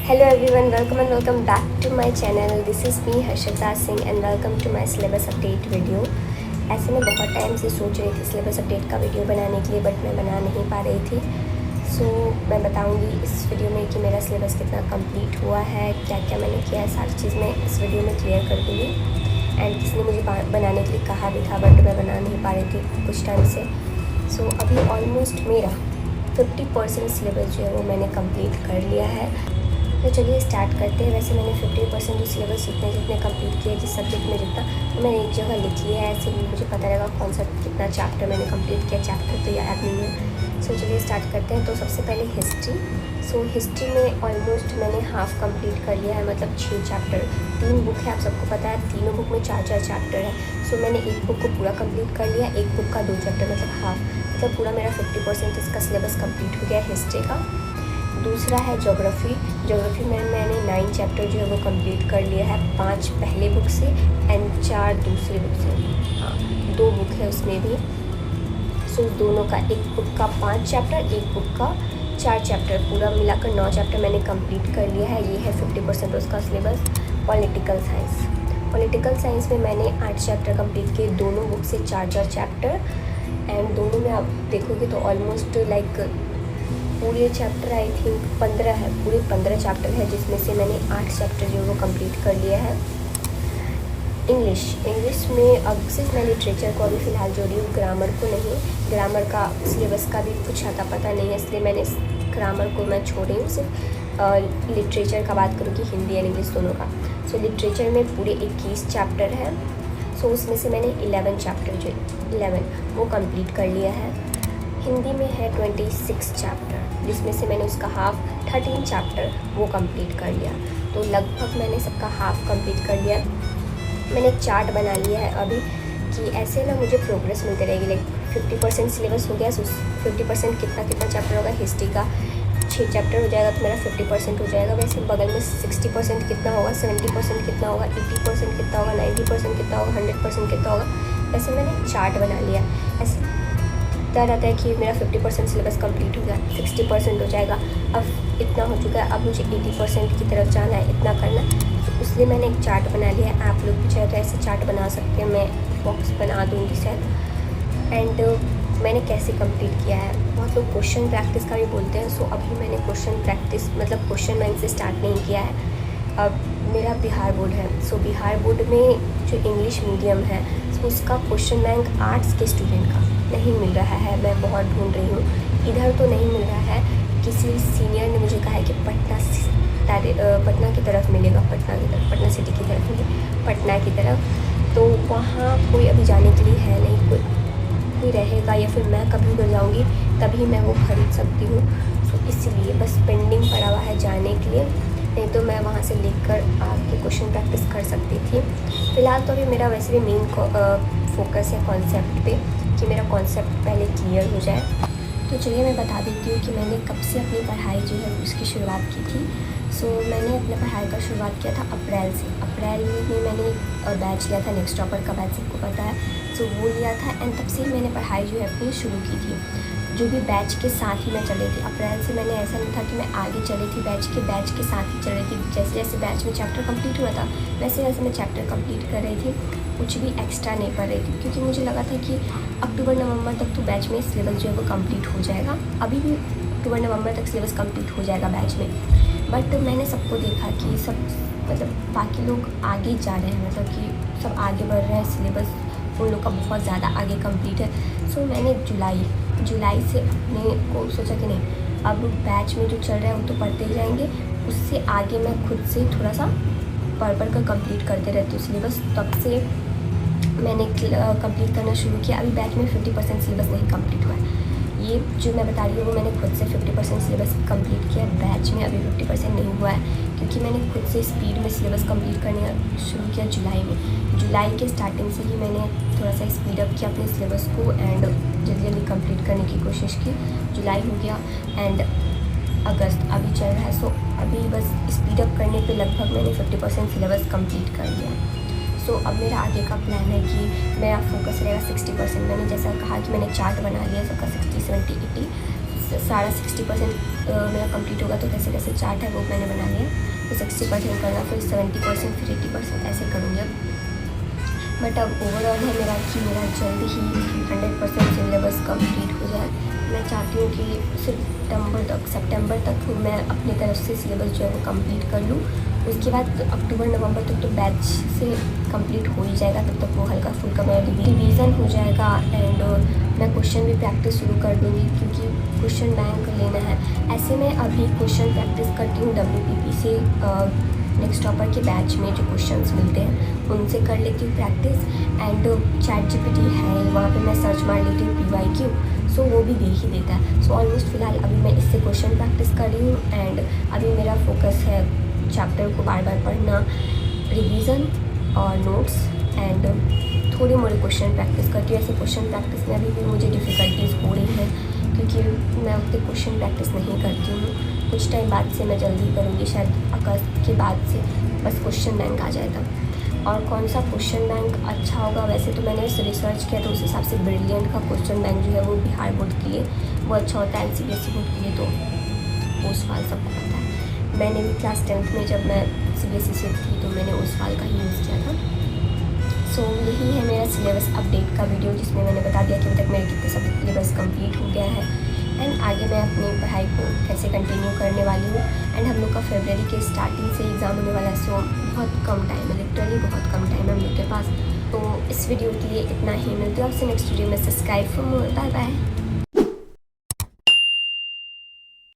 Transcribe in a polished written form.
Hello everyone, welcome and welcome back to my channel. This is me Harshita Singh and welcome to my syllabus update video. ऐसे मैं बहुत time से सोच रही थी syllabus update का वीडियो बनाने के लिए, बट मैं बना नहीं पा रही थी। मैं बताऊंगी इस वीडियो में कि मेरा सिलेबस कितना कंप्लीट हुआ है, क्या क्या मैंने किया है, सारी चीज़ मैं इस वीडियो में क्लियर कर दूँगी। एंड किसी ने मुझे बनाने के लिए कहा भी था, बट मैं बना नहीं पा रही थी कुछ टाइम से। अभी ऑलमोस्ट मेरा 50% सिलेबस जो है वो मैंने कंप्लीट कर लिया है। तो चलिए स्टार्ट करते हैं। वैसे मैंने 50% जो सिलेबस जितने कंप्लीट किए, जिस सब्जेक्ट में जितना, तो मैंने एक जगह लिख लिया है। ऐसे मुझे पता रहेगा कौन सा कितना चैप्टर मैंने कंप्लीट किया। चैप्टर तो याद नहीं है। चलिए स्टार्ट करते हैं। तो सबसे पहले हिस्ट्री। हिस्ट्री में ऑलमोस्ट मैंने हाफ़ कंप्लीट कर लिया है, मतलब 6 चैप्टर। 3 बुक है, आप सबको पता है, तीनों बुक में 4-4 चैप्टर है। मैंने एक बुक को पूरा कंप्लीट कर लिया, एक बुक का 2 चैप्टर, मतलब हाफ, मतलब पूरा मेरा 50% इसका सिलेबस कंप्लीट हो गया है हिस्ट्री का। दूसरा है ज्योग्राफी में मैंने 9 चैप्टर जो है वो कंप्लीट कर लिया है, 5 पहले बुक से एंड 4 दूसरे बुक से। हाँ, 2 बुक है उसमें भी। दोनों का, एक बुक का 5 चैप्टर, एक बुक का 4 चैप्टर, पूरा मिलाकर 9 चैप्टर मैंने कंप्लीट कर लिया है। ये है 50% उसका सिलेबस। पॉलिटिकल साइंस में मैंने 8 चैप्टर कंप्लीट किए, दोनों बुक से 4-4 चैप्टर। एंड दोनों में आप देखोगे तो ऑलमोस्ट लाइक पूरे चैप्टर आई थिंक 15 है, पूरे 15 चैप्टर है, जिसमें से मैंने 8 चैप्टर जो वो कंप्लीट कर लिया है। इंग्लिश में अब सिर्फ मैं लिटरेचर को अभी फ़िलहाल जोड़ी हूँ, ग्रामर को नहीं। ग्रामर का सिलेबस का भी कुछ आता पता नहीं है, इसलिए मैंने ग्रामर को मैं छोड़ रही हूँ। सिर्फ लिटरेचर का बात करूँ कि हिंदी एंड इंग्लिश दोनों का। लिटरेचर में पूरे 21 चैप्टर है। उसमें से मैंने 11 चैप्टर जो 11 वो कंप्लीट कर लिया है। हिंदी में है 26 चैप्टर, जिसमें से मैंने उसका हाफ 13 चैप्टर वो कंप्लीट कर लिया। तो लगभग मैंने सबका हाफ कंप्लीट कर लिया। मैंने एक चार्ट बना लिया है अभी कि ऐसे ना मुझे प्रोग्रेस मिलती रहेगी। लाइक 50% सिलेबस हो गया, 50% कितना चैप्टर होगा। हिस्ट्री का 6 चैप्टर हो जाएगा तो मेरा 50% हो जाएगा। वैसे बगल में 60% कितना होगा, 70% कितना होगा, 80% कितना होगा, 90% कितना होगा, 100% कितना होगा। वैसे मैंने चार्ट बना लिया। ऐसे पता रहता है कि मेरा 50% सिलेबस कंप्लीट हो गया, 60% हो जाएगा, अब इतना हो चुका है, अब मुझे 80% की तरफ जाना है, इतना करना है। तो इसलिए मैंने एक चार्ट बना लिया है। आप लोग भी चाहे तो ऐसे चार्ट बना सकते हैं, मैं बॉक्स बना दूँगी शायद। एंड मैंने कैसे कंप्लीट किया है, बहुत लोग क्वेश्चन प्रैक्टिस का भी बोलते हैं। अभी मैंने क्वेश्चन प्रैक्टिस मतलब क्वेश्चन बैंक से स्टार्ट नहीं किया है। अब मेरा बिहार बोर्ड है, बिहार बोर्ड में जो इंग्लिश मीडियम है उसका क्वेश्चन बैंक आर्ट्स के स्टूडेंट का नहीं मिल रहा है। मैं बहुत ढूंढ रही हूँ, इधर तो नहीं मिल रहा है। किसी सीनियर ने मुझे कहा है कि पटना की तरफ मिलेगा, पटना सिटी की तरफ मिलेगा, पटना की तरफ। तो वहाँ कोई अभी जाने के लिए है नहीं, कोई रहेगा या फिर मैं कभी उधर जाऊँगी तभी मैं वो खरीद सकती हूँ। इसलिए बस पेंडिंग पड़ा हुआ है जाने के लिए, नहीं तो मैं वहाँ से लेकर आपके क्वेश्चन प्रैक्टिस कर सकती थी। फ़िलहाल तो अभी मेरा वैसे भी मेन फोकस है कॉन्सेप्ट पे, कि मेरा कॉन्सेप्ट पहले क्लियर हो जाए। तो चलिए मैं बता देती हूँ कि मैंने कब से अपनी पढ़ाई जो है उसकी शुरुआत की थी। मैंने अपने पढ़ाई का शुरुआत किया था अप्रैल से। अप्रैल में मैंने बैच लिया था, नेक्स्ट टॉपर का बैच सबको पता है। वो लिया था एंड तब से ही मैंने पढ़ाई जो है अपनी शुरू की थी, जो भी बैच के साथ ही मैं चली थी। अप्रैल से मैंने ऐसा नहीं था कि मैं आगे चली थी, बैच के साथ ही चल रही थी। जैसे जैसे बैच में चैप्टर कंप्लीट हुआ था वैसे वैसे मैं चैप्टर कंप्लीट कर रही थी, कुछ भी एक्स्ट्रा नहीं कर रही थी, क्योंकि मुझे लगा था कि अक्टूबर-नवंबर तक तो बैच में सिलेबस जो है वो कंप्लीट हो जाएगा। अभी भी अक्टूबर-नवंबर तक सिलेबस कंप्लीट हो जाएगा बैच में। बट मैंने सबको देखा कि सब मतलब बाकी लोग आगे जा रहे हैं, मतलब कि सब आगे बढ़ रहे हैं, सिलेबस उन लोग का बहुत ज़्यादा आगे कंप्लीट है। मैंने जुलाई से अपने को सोचा कि नहीं, अब बैच में जो चल रहा है वो तो पढ़ते ही जाएंगे, उससे आगे मैं खुद से थोड़ा सा पढ़ कर कंप्लीट करते रहती हूँ सिलेबस। तब से मैंने कंप्लीट करना शुरू किया। अभी बैच में 50% सिलेबस नहीं कंप्लीट हुआ है। ये जो मैं बता रही हूँ वो मैंने खुद से 50% सिलेबस कंप्लीट किया। बैच में अभी 50% नहीं हुआ है, क्योंकि मैंने खुद से स्पीड में सिलेबस कंप्लीट करने शुरू किया जुलाई में। जुलाई के स्टार्टिंग से ही मैंने थोड़ा सा स्पीड अप किया अपने सिलेबस को एंड जल्दी कंप्लीट करने की कोशिश की। जुलाई हो गया एंड अगस्त अभी चल रहा है। अभी बस स्पीड अप करने पे लगभग मैंने 50% सिलेबस कंप्लीट कर लिया। अब मेरा आगे का प्लान है कि मेरा फोकस रहेगा 60%। मैंने जैसा कहा कि मैंने चार्ट बना लिया सबका 60, 70, 80। सारा 60% मेरा कंप्लीट होगा तो कैसे कैसे चार्ट है वो मैंने बना लिया। तो 60% करना, फिर 70%, फिर 80% ऐसे करूँगी अब। बट अब ओवरऑल है मेरा कि मेरा जल्द ही 100% सिलेबस कंप्लीट हो जाए। मैं चाहती हूँ कि सितंबर तक मैं अपनी तरफ से सिलेबस जो है वो कंप्लीट कर लूँ। उसके बाद अक्टूबर नवंबर तक तो बैच से कंप्लीट हो ही जाएगा, तब तक वो हल्का फुल्का मेरा रिवीजन हो जाएगा। एंड मैं क्वेश्चन भी प्रैक्टिस शुरू कर दूँगी क्योंकि क्वेश्चन बैंक लेना है। ऐसे में अभी क्वेश्चन प्रैक्टिस करती हूँ WPP से, नेक्स्ट टॉपर के बैच में जो क्वेश्चंस मिलते हैं उनसे कर लेती हूँ प्रैक्टिस। एंड ChatGPT है, वहाँ पे मैं सर्च मार लेती हूँ PYQ, सो वो भी दे ही देता है। सो ऑलमोस्ट फ़िलहाल अभी मैं इससे क्वेश्चन प्रैक्टिस कर रही हूँ। एंड अभी मेरा फोकस है चैप्टर को बार बार पढ़ना, रिवीजन और नोट्स एंड थोड़े मोड़े क्वेश्चन प्रैक्टिस करती हूँ। ऐसे क्वेश्चन प्रैक्टिस में अभी भी मुझे डिफ़िकल्टीज़ हो रही हैं क्योंकि मैं उतने क्वेश्चन प्रैक्टिस नहीं करती हूँ। कुछ टाइम बाद से मैं जल्दी करूँगी, शायद अगस्त के बाद से बस क्वेश्चन बैंक आ जाए तब। और कौन सा क्वेश्चन बैंक अच्छा होगा, वैसे तो मैंने रिसर्च किया तो उस हिसाब से ब्रिलियंट का क्वेश्चन बैंक जो है वो बिहार बोर्ड के लिए वो अच्छा होता है। CBSE बोर्ड के लिए तो ओसवाल सबको पता है। मैंने भी क्लास 10th में जब मैं CBSE से थी तो मैंने ओसवाल का ही यूज़ किया था। सो यही है मेरा सिलेबस अपडेट का वीडियो, जिसमें मैंने बता दिया कि अभी तक मेरे कितने सब सिलेबस कंप्लीट हो गया है एंड आगे मैं अपनी पढ़ाई को कैसे कंटिन्यू करने वाली हूँ। एंड हम लोग का फरवरी के स्टार्टिंग से एग्ज़ाम होने वाला है, सो बहुत कम टाइम है, लिटरली बहुत कम टाइम है हम लोग के पास। तो इस वीडियो के लिए इतना ही, मिलते हैं आपसे नेक्स्ट वीडियो में। Subscribe for more, bye bye.